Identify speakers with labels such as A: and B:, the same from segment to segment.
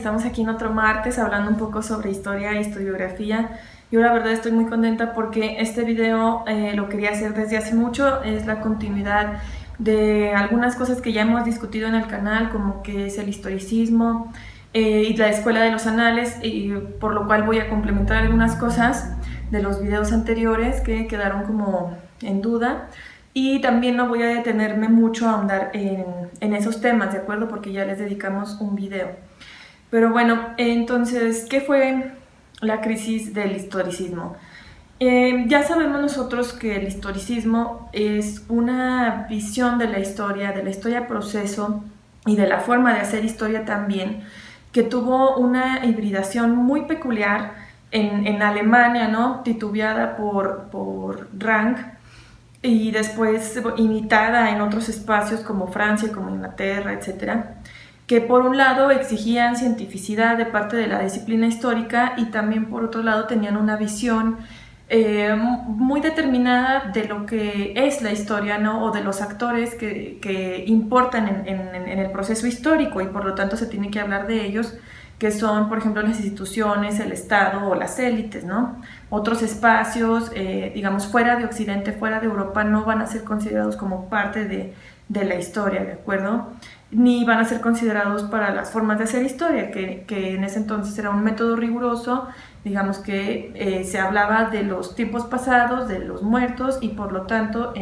A: estamos aquí en otro martes hablando un poco sobre historia e historiografía. Yo la verdad estoy muy contenta porque este video lo quería hacer desde hace mucho, es la continuidad de algunas cosas que ya hemos discutido en el canal, como que es el historicismo y la escuela de los anales, y por lo cual voy a complementar algunas cosas de los videos anteriores que quedaron como en duda. Y también no voy a detenerme mucho a ahondar en esos temas, ¿de acuerdo? Porque ya les dedicamos un video. Pero bueno, entonces, ¿qué fue la crisis del historicismo? Ya sabemos nosotros que el historicismo es una visión de la historia proceso y de la forma de hacer historia también, que tuvo una hibridación muy peculiar en Alemania, ¿no? Titubeada por Rank, y después imitada en otros espacios como Francia, como Inglaterra, etcétera, que por un lado exigían cientificidad de parte de la disciplina histórica y también por otro lado tenían una visión muy determinada de lo que es la historia, ¿no? O de los actores que importan en el proceso histórico, y por lo tanto se tiene que hablar de ellos, que son, por ejemplo, las instituciones, el Estado o las élites, ¿no? Otros espacios, digamos, fuera de Occidente, fuera de Europa, no van a ser considerados como parte de la historia, ¿de acuerdo? Ni van a ser considerados para las formas de hacer historia, que en ese entonces era un método riguroso, digamos que se hablaba de los tiempos pasados, de los muertos, y por lo tanto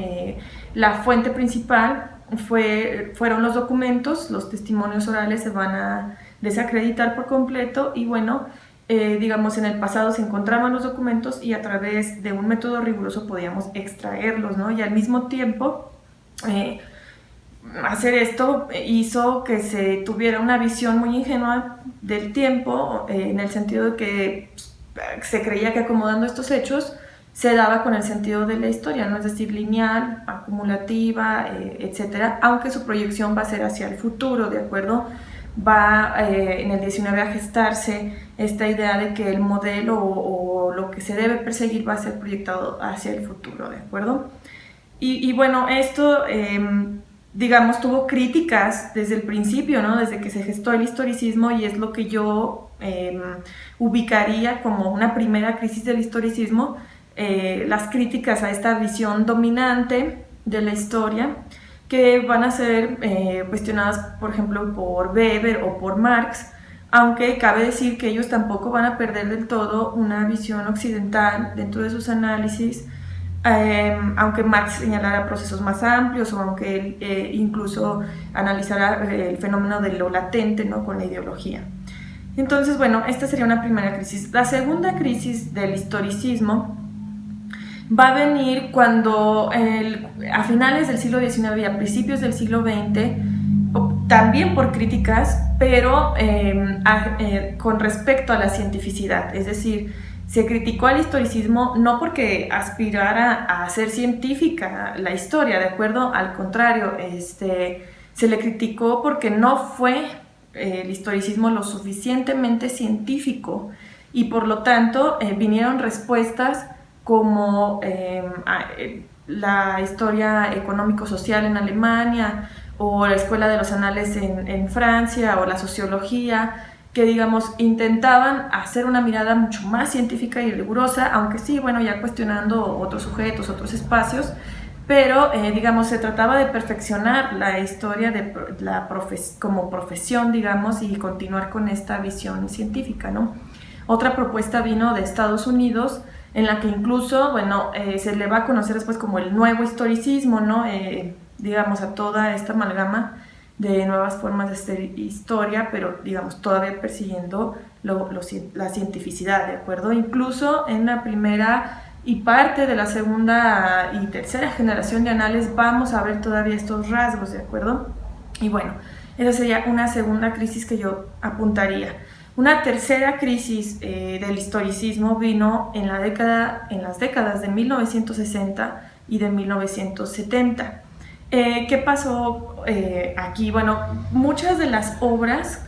A: la fuente principal fueron los documentos. Los testimonios orales se van a desacreditar por completo, y bueno, digamos, en el pasado se encontraban los documentos y a través de un método riguroso podíamos extraerlos, ¿no? Y al mismo tiempo hacer esto hizo que se tuviera una visión muy ingenua del tiempo, en el sentido de que se creía que acomodando estos hechos se daba con el sentido de la historia, ¿no? Es decir, lineal, acumulativa, etcétera, aunque su proyección va a ser hacia el futuro, ¿de acuerdo? Va en el 19 a gestarse esta idea de que el modelo o lo que se debe perseguir va a ser proyectado hacia el futuro, ¿de acuerdo? Y bueno, esto, digamos, tuvo críticas desde el principio, ¿no? Desde que se gestó el historicismo, y es lo que yo ubicaría como una primera crisis del historicismo, las críticas a esta visión dominante de la historia, que van a ser cuestionadas, por ejemplo, por Weber o por Marx, aunque cabe decir que ellos tampoco van a perder del todo una visión occidental dentro de sus análisis, aunque Marx señalara procesos más amplios, o aunque él incluso analizara el fenómeno de lo latente, ¿no? Con la ideología. Entonces, bueno, esta sería una primera crisis. La segunda crisis del historicismo va a venir cuando a finales del siglo XIX y a principios del siglo XX, también por críticas, pero con respecto a la cientificidad. Es decir, se criticó al historicismo no porque aspirara a ser científica la historia, ¿de acuerdo? Al contrario, se le criticó porque no fue el historicismo lo suficientemente científico, y por lo tanto vinieron respuestas como la historia económico-social en Alemania, o la escuela de los anales en Francia, o la sociología, que, digamos, intentaban hacer una mirada mucho más científica y rigurosa, aunque sí, bueno, ya cuestionando otros sujetos, otros espacios, pero digamos, se trataba de perfeccionar la historia como profesión, digamos, y continuar con esta visión científica, ¿no? Otra propuesta vino de Estados Unidos, en la que incluso, bueno, se le va a conocer después como el nuevo historicismo, ¿no? Digamos, a toda esta amalgama de nuevas formas de hacer historia, pero, digamos, todavía persiguiendo la cientificidad, ¿de acuerdo? Incluso en la primera y parte de la segunda y tercera generación de anales vamos a ver todavía estos rasgos, ¿de acuerdo? Y bueno, esa sería una segunda crisis que yo apuntaría. Una tercera crisis del historicismo vino en las décadas de 1960 y de 1970. ¿Qué pasó aquí? Bueno, muchas de las obras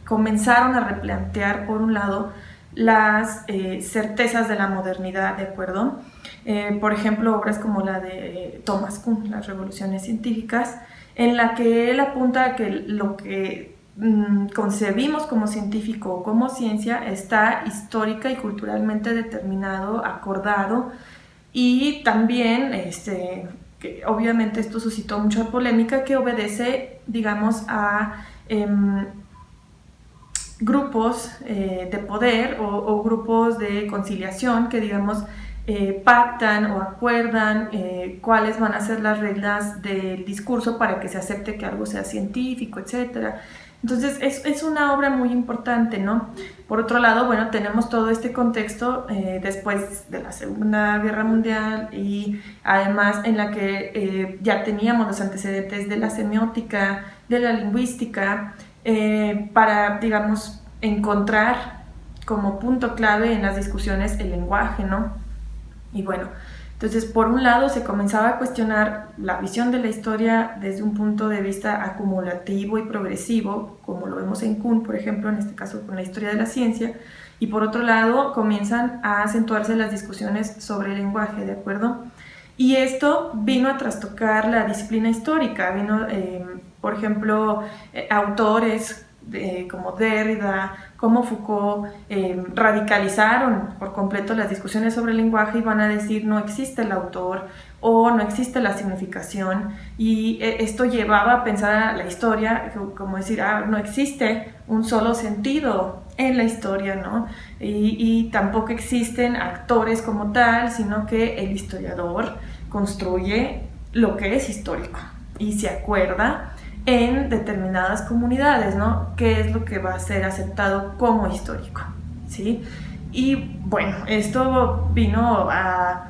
A: comenzaron a replantear, por un lado, las certezas de la modernidad, ¿de acuerdo? Por ejemplo, obras como la de Thomas Kuhn, Las revoluciones científicas, en la que él apunta a que lo que concebimos como científico o como ciencia está histórica y culturalmente determinado, acordado, y también, que obviamente esto suscitó mucha polémica, que obedece, digamos, a grupos de poder o grupos de conciliación que, digamos, pactan o acuerdan cuáles van a ser las reglas del discurso para que se acepte que algo sea científico, etc. Entonces es una obra muy importante, ¿no? Por otro lado, bueno, tenemos todo este contexto después de la Segunda Guerra Mundial, y además en la que ya teníamos los antecedentes de la semiótica, de la lingüística, para, digamos, encontrar como punto clave en las discusiones el lenguaje, ¿no? Y bueno, entonces por un lado se comenzaba a cuestionar la visión de la historia desde un punto de vista acumulativo y progresivo, como lo vemos en Kuhn, por ejemplo, en este caso con la historia de la ciencia, y por otro lado comienzan a acentuarse las discusiones sobre el lenguaje, ¿de acuerdo? Y esto vino a trastocar la disciplina histórica, vino, por ejemplo, autores como Derrida, como Foucault, radicalizaron por completo las discusiones sobre el lenguaje y van a decir no existe el autor o no existe la significación, y esto llevaba a pensar a la historia como decir, no existe un solo sentido en la historia, ¿no? Y tampoco existen actores como tal, sino que el historiador construye lo que es histórico y se acuerda en determinadas comunidades, ¿no? ¿Qué es lo que va a ser aceptado como histórico? ¿Sí? Y bueno, esto vino a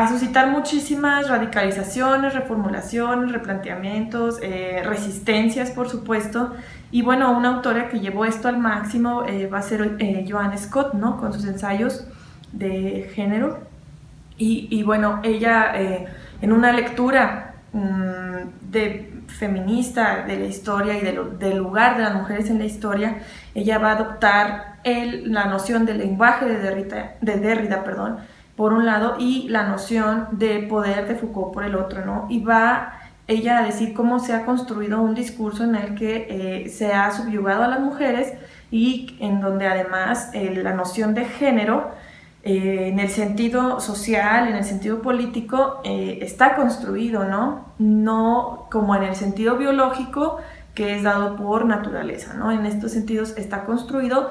A: suscitar muchísimas radicalizaciones, reformulaciones, replanteamientos, resistencias, por supuesto. Y bueno, una autora que llevó esto al máximo va a ser Joanne Scott, ¿no? Con sus ensayos de género. Y bueno, ella en una lectura feminista de la historia y del lugar de las mujeres en la historia, ella va a adoptar la noción del lenguaje de Derrida, por un lado, y la noción de poder de Foucault por el otro, ¿no? Y va ella a decir cómo se ha construido un discurso en el que se ha subyugado a las mujeres y en donde además la noción de género, en el sentido social, en el sentido político, está construido, ¿no? No como en el sentido biológico, que es dado por naturaleza, ¿no? En estos sentidos está construido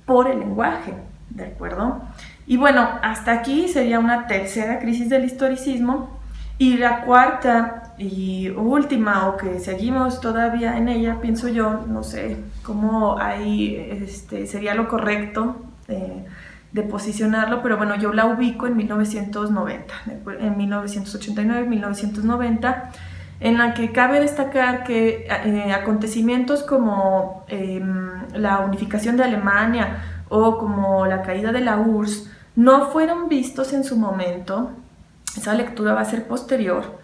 A: por el lenguaje, ¿de acuerdo? Y bueno, hasta aquí sería una tercera crisis del historicismo, y la cuarta y última, o que seguimos todavía en ella, pienso yo, no sé cómo ahí sería lo correcto de posicionarlo, pero bueno, yo la ubico en 1990, en 1989, 1990, en la que cabe destacar que acontecimientos como la unificación de Alemania o como la caída de la URSS no fueron vistos en su momento, esa lectura va a ser posterior,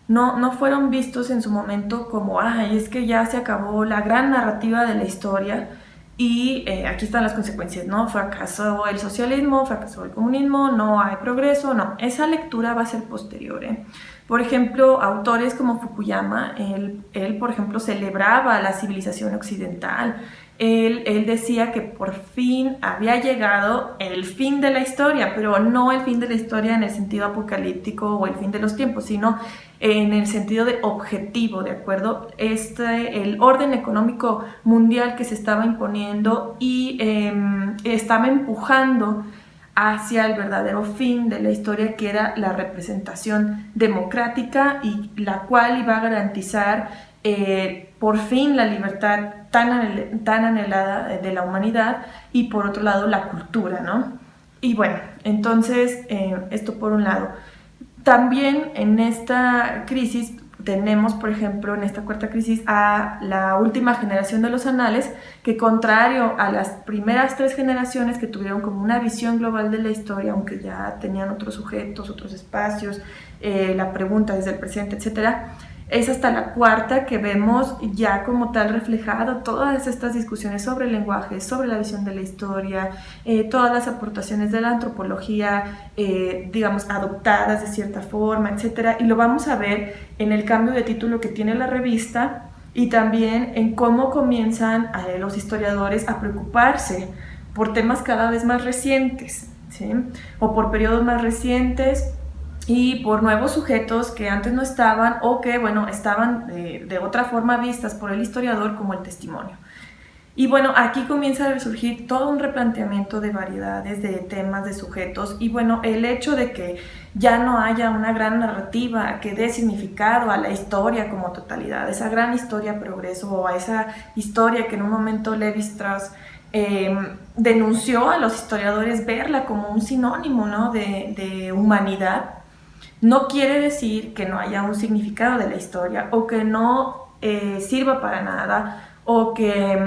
A: no fueron vistos en su momento como, es que ya se acabó la gran narrativa de la historia, y aquí están las consecuencias, ¿no? Fracasó el socialismo, fracasó el comunismo, no hay progreso, no. Esa lectura va a ser posterior, ¿eh? Por ejemplo, autores como Fukuyama, él, por ejemplo, celebraba la civilización occidental. Él decía que por fin había llegado el fin de la historia, pero no el fin de la historia en el sentido apocalíptico o el fin de los tiempos, sino en el sentido de objetivo, ¿de acuerdo? El orden económico mundial que se estaba imponiendo y estaba empujando hacia el verdadero fin de la historia, que era la representación democrática, y la cual iba a garantizar por fin la libertad tan anhelada de la humanidad, y por otro lado la cultura, ¿no? Y bueno, entonces esto por un lado. También en esta crisis tenemos, por ejemplo, en esta cuarta crisis, a la última generación de los anales, que contrario a las primeras tres generaciones que tuvieron como una visión global de la historia, aunque ya tenían otros sujetos, otros espacios, la pregunta desde el presente, etcétera, es hasta la cuarta que vemos ya como tal reflejado todas estas discusiones sobre el lenguaje, sobre la visión de la historia, todas las aportaciones de la antropología, digamos, adoptadas de cierta forma, etcétera. Y lo vamos a ver en el cambio de título que tiene la revista, y también en cómo comienzan los historiadores a preocuparse por temas cada vez más recientes, ¿sí? O por periodos más recientes y por nuevos sujetos que antes no estaban o que, bueno, estaban de otra forma vistas por el historiador como el testimonio. Y bueno, aquí comienza a resurgir todo un replanteamiento de variedades, de temas, de sujetos, y bueno, el hecho de que ya no haya una gran narrativa que dé significado a la historia como totalidad, esa gran historia progreso o a esa historia que en un momento Lévi-Strauss denunció a los historiadores verla como un sinónimo, ¿no?, de humanidad, no quiere decir que no haya un significado de la historia o que no sirva para nada, o que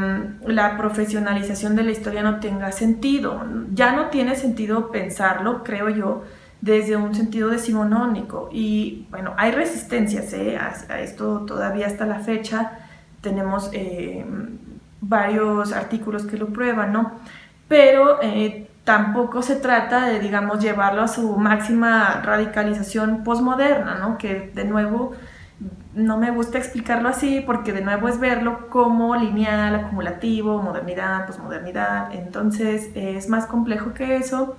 A: la profesionalización de la historia no tenga sentido. Ya no tiene sentido pensarlo, creo yo, desde un sentido decimonónico. Y bueno, hay resistencias a esto todavía hasta la fecha. Tenemos varios artículos que lo prueban, ¿no? Pero tampoco se trata de, digamos, llevarlo a su máxima radicalización posmoderna, ¿no? Que de nuevo no me gusta explicarlo así porque de nuevo es verlo como lineal, acumulativo, modernidad, posmodernidad, entonces es más complejo que eso,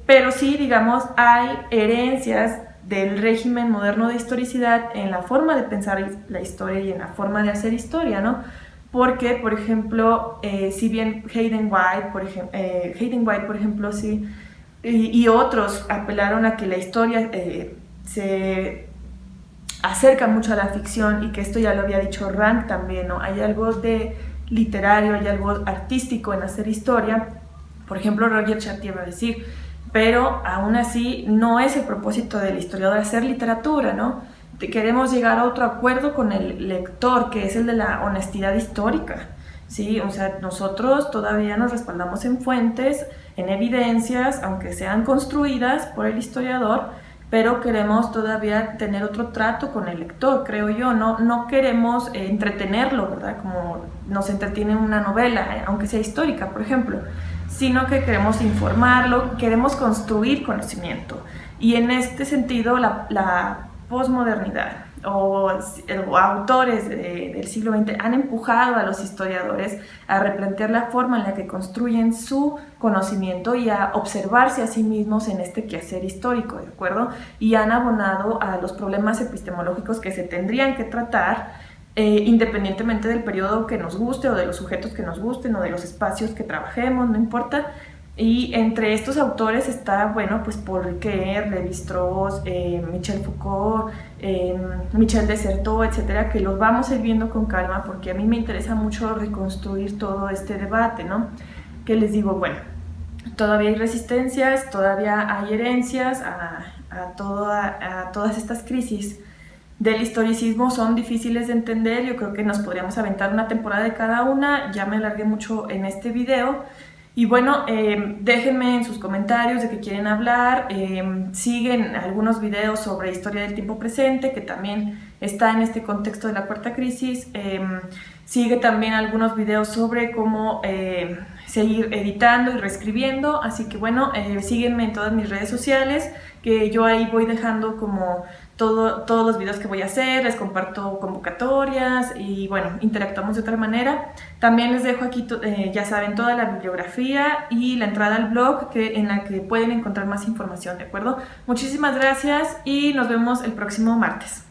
A: pero sí, digamos, hay herencias del régimen moderno de historicidad en la forma de pensar la historia y en la forma de hacer historia, ¿no? Porque, por ejemplo, si bien Hayden White, por ejemplo, sí, y otros apelaron a que la historia se acerca mucho a la ficción, y que esto ya lo había dicho Rank también, ¿no? Hay algo de literario, hay algo artístico en hacer historia, por ejemplo Roger Chartier va a decir, pero aún así no es el propósito del historiador hacer literatura, ¿no? Queremos llegar a otro acuerdo con el lector, que es el de la honestidad histórica, ¿sí? O sea, nosotros todavía nos respaldamos en fuentes, en evidencias, aunque sean construidas por el historiador, pero queremos todavía tener otro trato con el lector, creo yo, no queremos entretenerlo, ¿verdad? Como nos entretiene una novela, aunque sea histórica, por ejemplo, sino que queremos informarlo, queremos construir conocimiento. Y en este sentido, la posmodernidad o autores del siglo XX han empujado a los historiadores a replantear la forma en la que construyen su conocimiento y a observarse a sí mismos en este quehacer histórico, ¿de acuerdo? Y han abonado a los problemas epistemológicos que se tendrían que tratar independientemente del periodo que nos guste o de los sujetos que nos gusten o de los espacios que trabajemos, no importa. Y entre estos autores está, bueno, pues Paul Ricoeur, Lévi-Strauss, Michel Foucault, Michel Desserteau, etcétera, que los vamos a ir viendo con calma porque a mí me interesa mucho reconstruir todo este debate, ¿no? Que les digo, bueno, todavía hay resistencias, todavía hay herencias a todas estas crisis del historicismo, son difíciles de entender. Yo creo que nos podríamos aventar una temporada de cada una, ya me alargué mucho en este video. Y bueno, déjenme en sus comentarios de qué quieren hablar, siguen algunos videos sobre historia del tiempo presente, que también está en este contexto de la cuarta crisis, sigue también algunos videos sobre cómo seguir editando y reescribiendo, así que bueno, síguenme en todas mis redes sociales, que yo ahí voy dejando como todos los videos que voy a hacer, les comparto convocatorias y bueno, interactuamos de otra manera. También les dejo aquí, ya saben, toda la bibliografía y la entrada al blog en la que pueden encontrar más información, ¿de acuerdo? Muchísimas gracias y nos vemos el próximo martes.